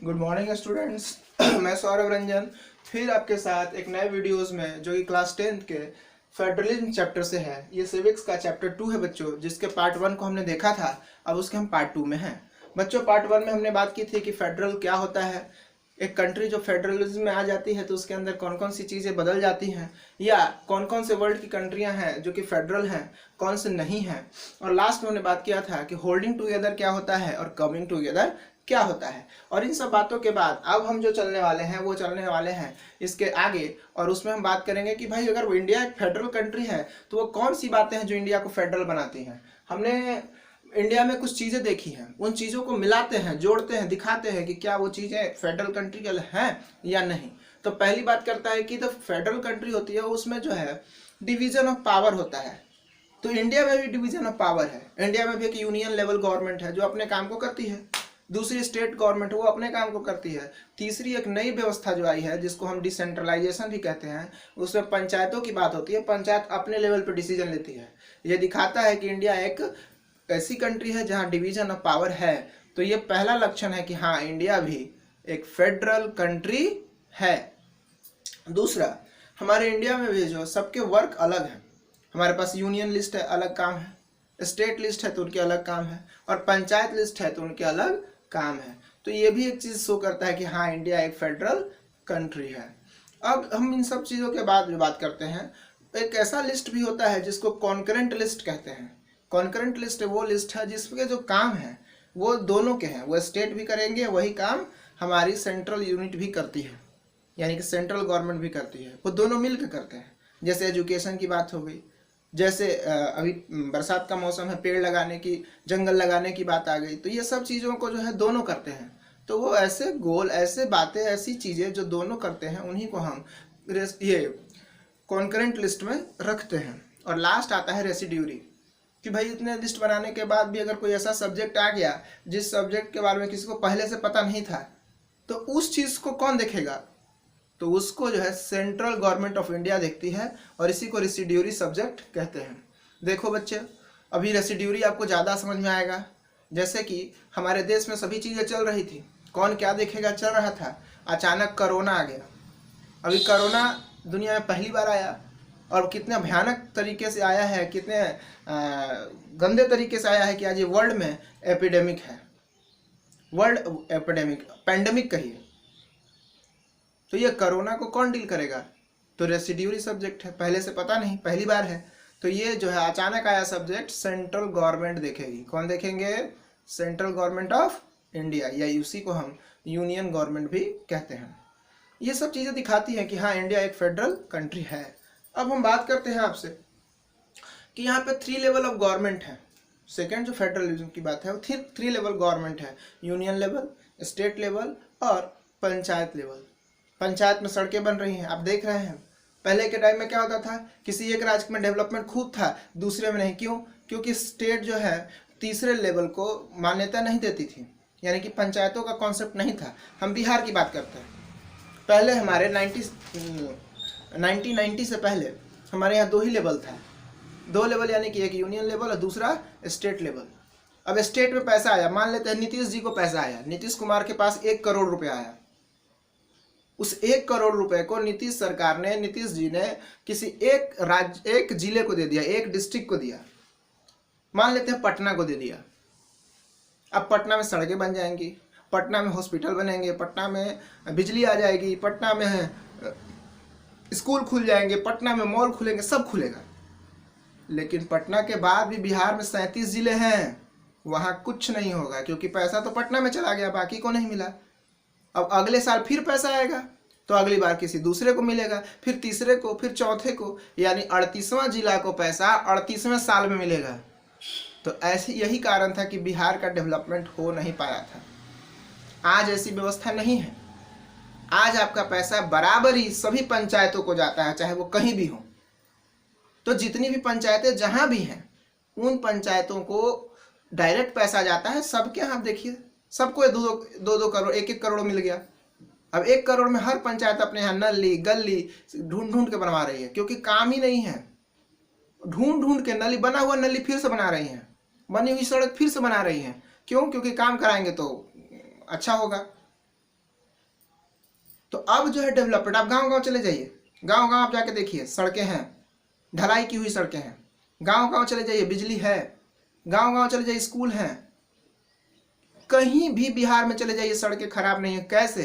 Good morning students. मैं सौरभ रंजन फिर आपके साथ एक नए वीडियोस में जो कि क्लास 10th के फेडरलिज्म चैप्टर से है। ये सिविक्स का चैप्टर 2 है बच्चों, जिसके पार्ट 1 को हमने देखा था। अब उसके हम पार्ट 2 में हैं बच्चों। पार्ट 1 में हमने बात की थी कि फेडरल क्या होता है, एक कंट्री जो फेडरलिज्म में आ जाती है तो उसके अंदर कौन कौन सी चीज़ें बदल जाती हैं, या कौन कौन से वर्ल्ड की कंट्रियां हैं जो कि फेडरल हैं, कौन से नहीं हैं। और लास्ट में हमने बात किया था कि होल्डिंग टुगेदर क्या होता है और कमिंग टुगेदर क्या होता है। और इन सब बातों के बाद अब हम जो चलने वाले हैं वो चलने वाले हैं इसके आगे, और उसमें हम बात करेंगे कि भाई अगर वो इंडिया एक फेडरल कंट्री है तो वो कौन सी बातें हैं जो इंडिया को फेडरल बनाती हैं। हमने इंडिया में कुछ चीज़ें देखी हैं, उन चीज़ों को मिलाते हैं, जोड़ते हैं, दिखाते हैं कि क्या वो चीज़ें फेडरल कंट्री के हैं या नहीं। तो पहली बात करता है कि जो फेडरल कंट्री होती है उसमें जो है डिवीजन ऑफ पावर होता है। तो इंडिया में भी डिवीजन ऑफ पावर है। इंडिया में भी एक यूनियन लेवल गवर्नमेंट है जो अपने काम को करती है, दूसरी स्टेट गवर्नमेंट वो अपने काम को करती है, तीसरी एक नई व्यवस्था जो आई है जिसको हम डिसेंट्रलाइजेशन भी कहते हैं, उसमें पंचायतों की बात होती है। पंचायत अपने लेवल पर डिसीजन लेती है। ये दिखाता है कि इंडिया एक ऐसी कंट्री है जहाँ डिवीजन ऑफ पावर है। तो ये पहला लक्षण है कि हाँ, इंडिया भी एक फेडरल कंट्री है। दूसरा, हमारे इंडिया में भी जो सबके वर्क अलग है। हमारे पास यूनियन लिस्ट है, अलग काम है, स्टेट लिस्ट है तो उनके अलग काम है, और पंचायत लिस्ट है तो उनके अलग काम है। तो ये भी एक चीज़ शो करता है कि हाँ, इंडिया एक फेडरल कंट्री है। अब हम इन सब चीज़ों के बाद जो बात करते हैं, एक ऐसा लिस्ट भी होता है जिसको कॉन्करेंट लिस्ट कहते हैं। कॉन्करेंट लिस्ट वो लिस्ट है जिसके जो काम है वो दोनों के हैं, वो स्टेट भी करेंगे वही काम हमारी सेंट्रल यूनिट भी करती है, यानी कि सेंट्रल गवर्नमेंट भी करती है, वो दोनों मिलकर करते हैं। जैसे एजुकेशन की बात हो गई, जैसे अभी बरसात का मौसम है, पेड़ लगाने की, जंगल लगाने की बात आ गई, तो ये सब चीज़ों को जो है दोनों करते हैं। तो वो ऐसे गोल, ऐसे बातें, ऐसी चीज़ें जो दोनों करते हैं उन्हीं को हम ये कॉन्करेंट लिस्ट में रखते हैं। और लास्ट आता है रेसिड्यूरी, कि भाई इतने लिस्ट बनाने के बाद भी अगर कोई ऐसा सब्जेक्ट आ गया जिस सब्जेक्ट के बारे में किसी को पहले से पता नहीं था, तो उस चीज़ को कौन देखेगा, तो उसको जो है सेंट्रल गवर्नमेंट ऑफ इंडिया देखती है, और इसी को रेसिड्यूरी सब्जेक्ट कहते हैं। देखो बच्चे, अभी रेसिड्यूरी आपको ज़्यादा समझ में आएगा। जैसे कि हमारे देश में सभी चीज़ें चल रही थी, कौन क्या देखेगा चल रहा था, अचानक कोरोना आ गया। अभी कोरोना दुनिया में पहली बार आया, और कितने भयानक तरीके से आया है, कितने गंदे तरीके से आया है कि आज ये वर्ल्ड में एपिडेमिक है, वर्ल्ड एपिडेमिक, पैंडेमिक कहिए। तो ये कोरोना को कौन डील करेगा, तो रेसिड्यूरी सब्जेक्ट है, पहले से पता नहीं, पहली बार है। तो ये जो है अचानक आया सब्जेक्ट सेंट्रल गवर्नमेंट देखेगी। कौन देखेंगे, सेंट्रल गवर्नमेंट ऑफ इंडिया, या उसी को हम यूनियन गवर्नमेंट भी कहते हैं। ये सब चीज़ें दिखाती हैं कि हाँ, इंडिया एक फेडरल कंट्री है। अब हम बात करते हैं आपसे कि यहाँ पे 3 लेवल ऑफ गवर्नमेंट है। सेकेंड जो फेडरलिज्म की बात है वो 3 लेवल गवर्नमेंट है, यूनियन लेवल, स्टेट लेवल और पंचायत लेवल। पंचायत में सड़कें बन रही हैं, आप देख रहे हैं। पहले के टाइम में क्या होता था, किसी एक राज्य में डेवलपमेंट खूब था, दूसरे में नहीं। क्यों? क्योंकि स्टेट जो है तीसरे लेवल को मान्यता नहीं देती थी, यानी कि पंचायतों का कॉन्सेप्ट नहीं था। हम बिहार की बात करते हैं। पहले हमारे 1990 से पहले हमारे यहाँ 2 ही लेवल था, 2 लेवल, यानी कि एक यूनियन लेवल और दूसरा स्टेट लेवल। अब स्टेट में पैसा आया, मान लेते हैं नीतीश जी को पैसा आया, नीतीश कुमार के पास 1 करोड़ रुपया आया। उस 1 करोड़ रुपए को नीतीश सरकार ने, नीतीश जी ने किसी एक राज्य, एक जिले को दे दिया, एक डिस्ट्रिक्ट को दिया। मान लेते हैं पटना को दे दिया। अब पटना में सड़कें बन जाएंगी, पटना में हॉस्पिटल बनेंगे, पटना में बिजली आ जाएगी, पटना में स्कूल खुल जाएंगे, पटना में मॉल खुलेंगे, सब खुलेगा। लेकिन पटना के बाद भी बिहार में 37 जिले हैं, वहाँ कुछ नहीं होगा, क्योंकि पैसा तो पटना में चला गया, बाकी को नहीं मिला। अब अगले साल फिर पैसा आएगा तो अगली बार किसी दूसरे को मिलेगा, फिर तीसरे को, फिर चौथे को, यानी 38वां जिला को पैसा 38वें साल में मिलेगा। तो ऐसे यही कारण था कि बिहार का डेवलपमेंट हो नहीं पाया था। आज ऐसी व्यवस्था नहीं है। आज आपका पैसा बराबर ही सभी पंचायतों को जाता है, चाहे वो कहीं भी हो। तो जितनी भी पंचायतें जहां भी हैं, उन पंचायतों को डायरेक्ट पैसा जाता है। सबके यहाँ देखिए, सबको 2-2 करोड़, 1-1 करोड़ मिल गया। अब 1 करोड़ में हर पंचायत अपने यहाँ नली गली ढूंढ ढूंढ के बनवा रही है, क्योंकि काम ही नहीं है। ढूंढ ढूंढ के नली, बना हुआ नली फिर से बना रही है, बनी हुई सड़क फिर से बना रही है। क्यों? क्योंकि काम कराएंगे तो अच्छा होगा। तो अब जो है डेवलपमेंट, आप गांव गांव चले जाइए, गांव गांव आप जाके देखिए, सड़कें हैं, ढलाई की हुई सड़कें हैं, गांव गांव चले जाइए बिजली है, गांव गांव चले जाइए स्कूल हैं, कहीं भी बिहार में चले जाइए सड़कें खराब नहीं है। कैसे?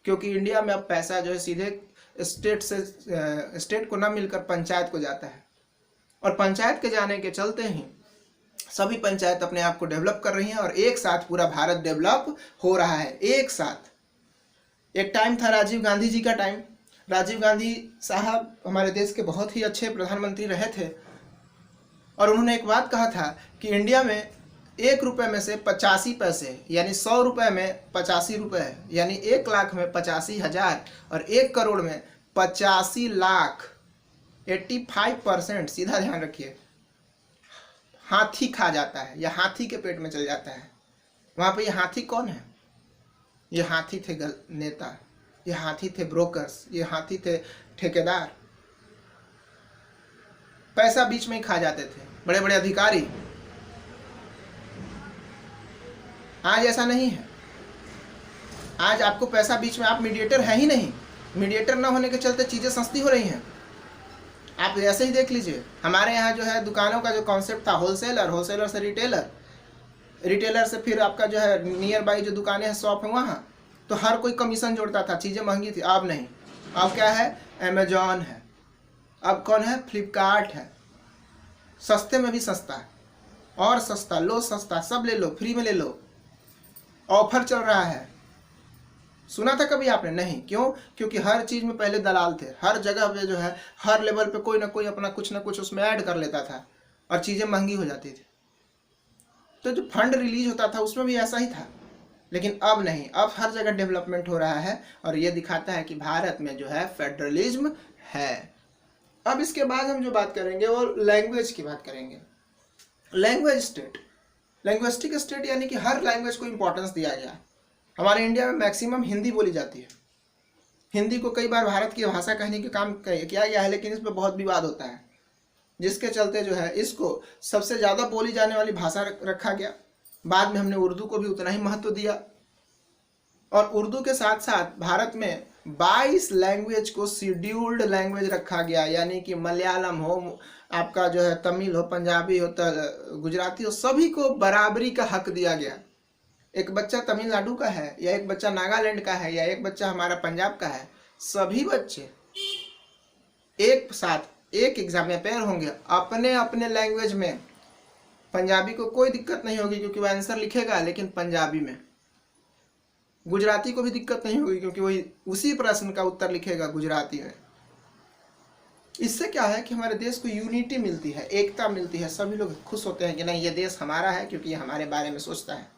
क्योंकि इंडिया में अब पैसा जो है सीधे स्टेट को ना मिलकर पंचायत को जाता है, और पंचायत के जाने के चलते ही सभी पंचायत अपने आप को डेवलप कर रही हैं, और एक साथ पूरा भारत डेवलप हो रहा है एक साथ। एक टाइम था राजीव गांधी जी का टाइम, राजीव गांधी साहब हमारे देश के बहुत ही अच्छे प्रधानमंत्री रहे थे, और उन्होंने एक बात कहा था कि इंडिया में 1 रुपये में से 85 पैसे, यानी 100 रुपये में 85 रुपये, यानी 1 लाख में 85,000, और 1 करोड़ में 85 लाख, 85%, सीधा ध्यान रखिए, हाथी खा जाता है या हाथी के पेट में चल जाता है। वहाँ पे ये हाथी कौन है? ये हाथी थे नेता, ये हाथी थे ब्रोकर्स, ये हाथी थे ठेकेदार, पैसा बीच में ही खा जाते थे बड़े बड़े अधिकारी। आज ऐसा नहीं है, आज आपको पैसा बीच में, आप मीडिएटर है ही नहीं, मीडिएटर ना होने के चलते चीज़ें सस्ती हो रही हैं। आप ऐसे ही देख लीजिए, हमारे यहाँ जो है दुकानों का जो कॉन्सेप्ट था, होलसेलर, होलसेलर से रिटेलर, रिटेलर से फिर आपका जो है नियर बाई जो दुकानें हैं, शॉप है, वहाँ तो हर कोई कमीशन जोड़ता था, चीज़ें महंगी थी। अब नहीं, अब क्या है? अमेजॉन है, अब कौन है? फ्लिपकार्ट है, सस्ते में भी सस्ता और सस्ता, लो सस्ता, सब ले लो, फ्री में ले लो, ऑफर चल रहा है। सुना था कभी आपने? नहीं। क्यों? क्योंकि हर चीज़ में पहले दलाल थे, हर जगह पे जो है, हर लेवल पे कोई ना कोई अपना कुछ ना कुछ उसमें ऐड कर लेता था और चीज़ें महंगी हो जाती थी। तो जो फंड रिलीज होता था उसमें भी ऐसा ही था, लेकिन अब नहीं, अब हर जगह डेवलपमेंट हो रहा है, और ये दिखाता है कि भारत में जो है फेडरलिज्म है। अब इसके बाद हम जो बात करेंगे वो लैंग्वेज की बात करेंगे। लैंग्वेज स्टेट, लैंग्विस्टिक स्टेट, यानी कि हर लैंग्वेज को इंपॉर्टेंस दिया गया। हमारे इंडिया में मैक्सिमम हिंदी बोली जाती है, हिंदी को कई बार भारत की भाषा कहने के काम किया गया है, लेकिन इस पर बहुत विवाद होता है, जिसके चलते जो है इसको सबसे ज़्यादा बोली जाने वाली भाषा रखा गया। बाद में हमने उर्दू को भी उतना ही महत्व दिया, और उर्दू के साथ साथ भारत में 22 लैंग्वेज को शेड्यूल्ड लैंग्वेज रखा गया, यानी कि मलयालम हो, आपका जो है तमिल हो, पंजाबी हो, गुजराती हो, सभी को बराबरी का हक दिया गया। एक बच्चा तमिलनाडु का है, या एक बच्चा नागालैंड का है, या एक बच्चा हमारा पंजाब का है, सभी बच्चे एक साथ एक एग्जाम में पेयर होंगे अपने अपने लैंग्वेज में। पंजाबी को कोई दिक्कत नहीं होगी क्योंकि वह आंसर लिखेगा, लेकिन पंजाबी में। गुजराती को भी दिक्कत नहीं होगी क्योंकि वही उसी प्रश्न का उत्तर लिखेगा गुजराती में। इससे क्या है कि हमारे देश को यूनिटी मिलती है, एकता मिलती है, सभी लोग खुश होते हैं कि नहीं, ये देश हमारा है क्योंकि ये हमारे बारे में सोचता है।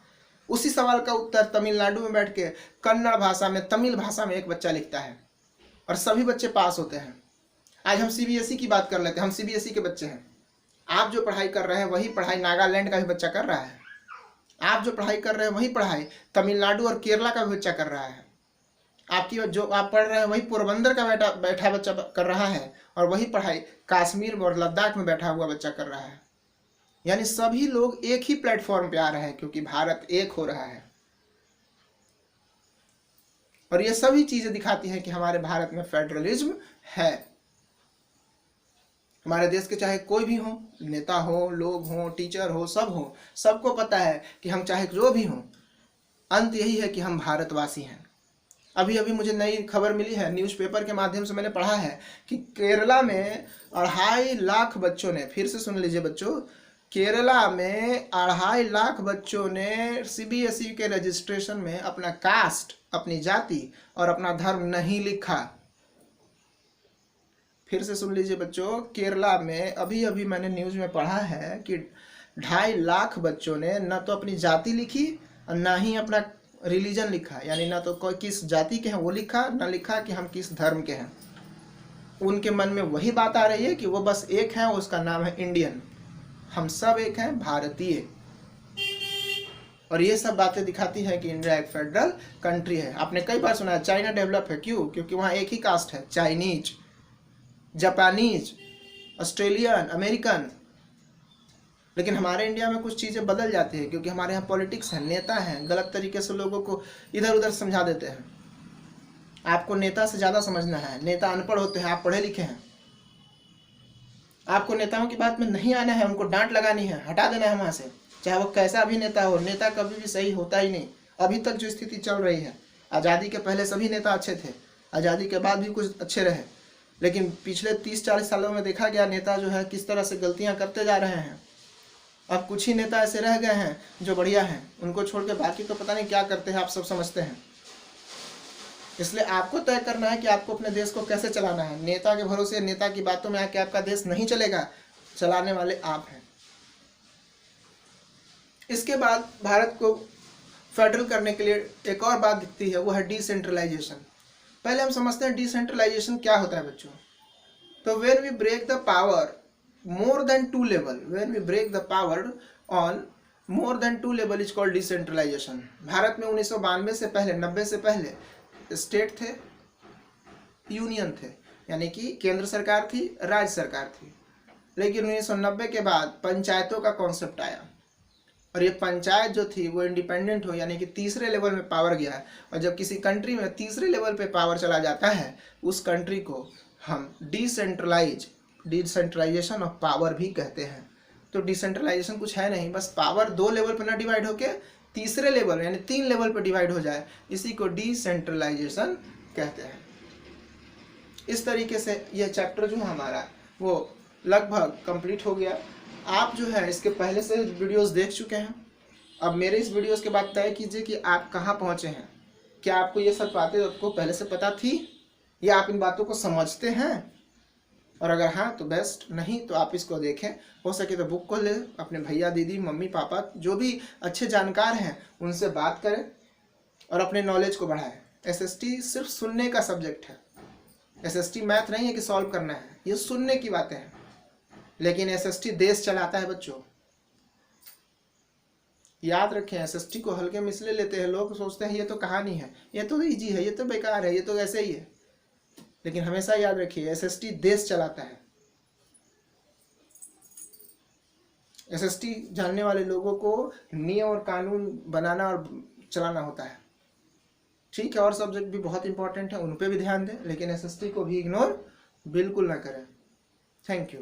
उसी सवाल का उत्तर तमिलनाडु में बैठ के कन्नड़ भाषा में, तमिल भाषा में एक बच्चा लिखता है, और सभी बच्चे पास होते हैं। आज हम सीबीएसई की बात कर लेते हैं, हम सीबीएसई के बच्चे हैं। आप जो पढ़ाई कर रहे हैं वही पढ़ाई नागालैंड का भी बच्चा कर रहा है, आप जो पढ़ाई कर रहे हैं वही पढ़ाई तमिलनाडु और केरला का भी बच्चा कर रहा है, आपकी जो आप पढ़ रहे हैं वही पोरबंदर का बैठा बच्चा कर रहा है, और वही पढ़ाई कश्मीर में और लद्दाख में बैठा हुआ बच्चा कर रहा है। यानी सभी लोग एक ही प्लेटफॉर्म पे आ रहे हैं क्योंकि भारत एक हो रहा है। और ये सभी चीजें दिखाती हैं कि हमारे भारत में फेडरलिज्म है। हमारे देश के चाहे कोई भी हो, नेता हो, लोग हो, टीचर हो, सब हो, सबको पता है कि हम चाहे जो भी हों, अंत यही है कि हम भारतवासी हैं। अभी अभी मुझे नई खबर मिली है, न्यूज़पेपर के माध्यम से मैंने पढ़ा है कि केरला में 2.5 लाख बच्चों ने, फिर से सुन लीजिए बच्चों, केरला में 2.5 लाख बच्चों ने सीबीएसई के रजिस्ट्रेशन में अपना कास्ट, अपनी जाति और अपना धर्म नहीं लिखा। फिर से सुन लीजिए बच्चों, केरला में अभी अभी मैंने न्यूज़ में पढ़ा है कि 2.5 लाख बच्चों ने न तो अपनी जाति लिखी और ना ही अपना रिलीजन लिखा, यानी ना तो कोई किस जाति के हैं वो लिखा, ना लिखा कि हम किस धर्म के हैं। उनके मन में वही बात आ रही है कि वो बस एक है, उसका नाम है इंडियन, हम सब एक हैं, भारतीय। और ये सब बातें दिखाती है कि इंडिया एक फेडरल कंट्री है। आपने कई बार सुना है चाइना डेवलप है, क्यों? क्योंकि वहाँ एक ही कास्ट है, चाइनीज, जापानीज, ऑस्ट्रेलियन, अमेरिकन। लेकिन हमारे इंडिया में कुछ चीज़ें बदल जाती है क्योंकि हमारे यहाँ पॉलिटिक्स है, नेता हैं, गलत तरीके से लोगों को इधर उधर समझा देते हैं। आपको नेता से ज़्यादा समझना है। नेता अनपढ़ होते हैं, आप पढ़े लिखे हैं। आपको नेताओं की बात में नहीं आना है, उनको डांट लगानी है, हटा देना है वहाँ से, चाहे वो कैसा भी नेता हो। नेता कभी भी सही होता ही नहीं। अभी तक जो स्थिति चल रही है, आज़ादी के पहले सभी नेता अच्छे थे, आज़ादी के बाद भी कुछ अच्छे रहे, लेकिन पिछले 30-40 सालों में देखा गया नेता जो है किस तरह से गलतियाँ करते जा रहे हैं। अब कुछ ही नेता ऐसे रह गए हैं जो बढ़िया हैं, उनको छोड़ के बाकी तो पता नहीं क्या करते हैं, आप सब समझते हैं। इसलिए आपको तय करना है कि आपको अपने देश को कैसे चलाना है। नेता के भरोसे, नेता की बातों में आके आपका देश नहीं चलेगा, चलाने वाले आप हैं। इसके बाद भारत को फेडरल करने के लिए एक और बात दिखती है, वो है डिसेंट्रलाइजेशन। पहले हम समझते हैं डिसेंट्रलाइजेशन क्या होता है बच्चों। तो when we break the power more than 2 level, when we break the power on more than 2 level is called decentralization। Bharat में 1992 से पहले, 90 से पहले स्टेट थे, यूनियन थे, यानी कि केंद्र सरकार थी, राज्य सरकार थी। लेकिन 1990 के बाद पंचायतों का कॉन्सेप्ट आया, और ये पंचायत जो थी वो इंडिपेंडेंट हो, यानी कि तीसरे लेवल में पावर गया है। और जब किसी कंट्री में तीसरे लेवल पे पावर चला जाता है, उस कंट्री को हम डिसेंट्रलाइजेशन ऑफ पावर भी कहते हैं। तो डिसेंट्रलाइजेशन कुछ है नहीं, बस पावर 2 लेवल पर ना डिवाइड होके तीसरे लेवल यानी 3 लेवल पर डिवाइड हो जाए, इसी को डिसेंट्रलाइजेशन कहते हैं। इस तरीके से यह चैप्टर जो है हमारा वो लगभग कंप्लीट हो गया। आप जो है इसके पहले से वीडियोस देख चुके हैं। अब मेरे इस वीडियोस के बाद तय कीजिए कि आप कहाँ पहुँचे हैं। क्या आपको ये सब बातें आपको पहले से पता थी, या आप इन बातों को समझते हैं? और अगर हाँ तो बेस्ट, नहीं तो आप इसको देखें, हो सके तो बुक को ले, अपने भैया दीदी मम्मी पापा जो भी अच्छे जानकार हैं उनसे बात करें और अपने नॉलेज को बढ़ाएं। एसएसटी सिर्फ सुनने का सब्जेक्ट है। एसएसटी मैथ नहीं है कि सॉल्व करना है, ये सुनने की बातें हैं। लेकिन एसएसटी देश चलाता है बच्चों, याद रखें। एसएसटी को हल्के में इसलिए लेते हैं, लोग सोचते हैं ये तो कहानी है, ये तो ईजी है, ये तो बेकार है, ये तो ऐसे ही है। लेकिन हमेशा याद रखिए एसएसटी देश चलाता है। एसएसटी जानने वाले लोगों को नियम और कानून बनाना और चलाना होता है। ठीक है, और सब्जेक्ट भी बहुत इंपॉर्टेंट है, उन पे भी ध्यान दें, लेकिन एसएसटी को भी इग्नोर बिल्कुल ना करें। Thank you.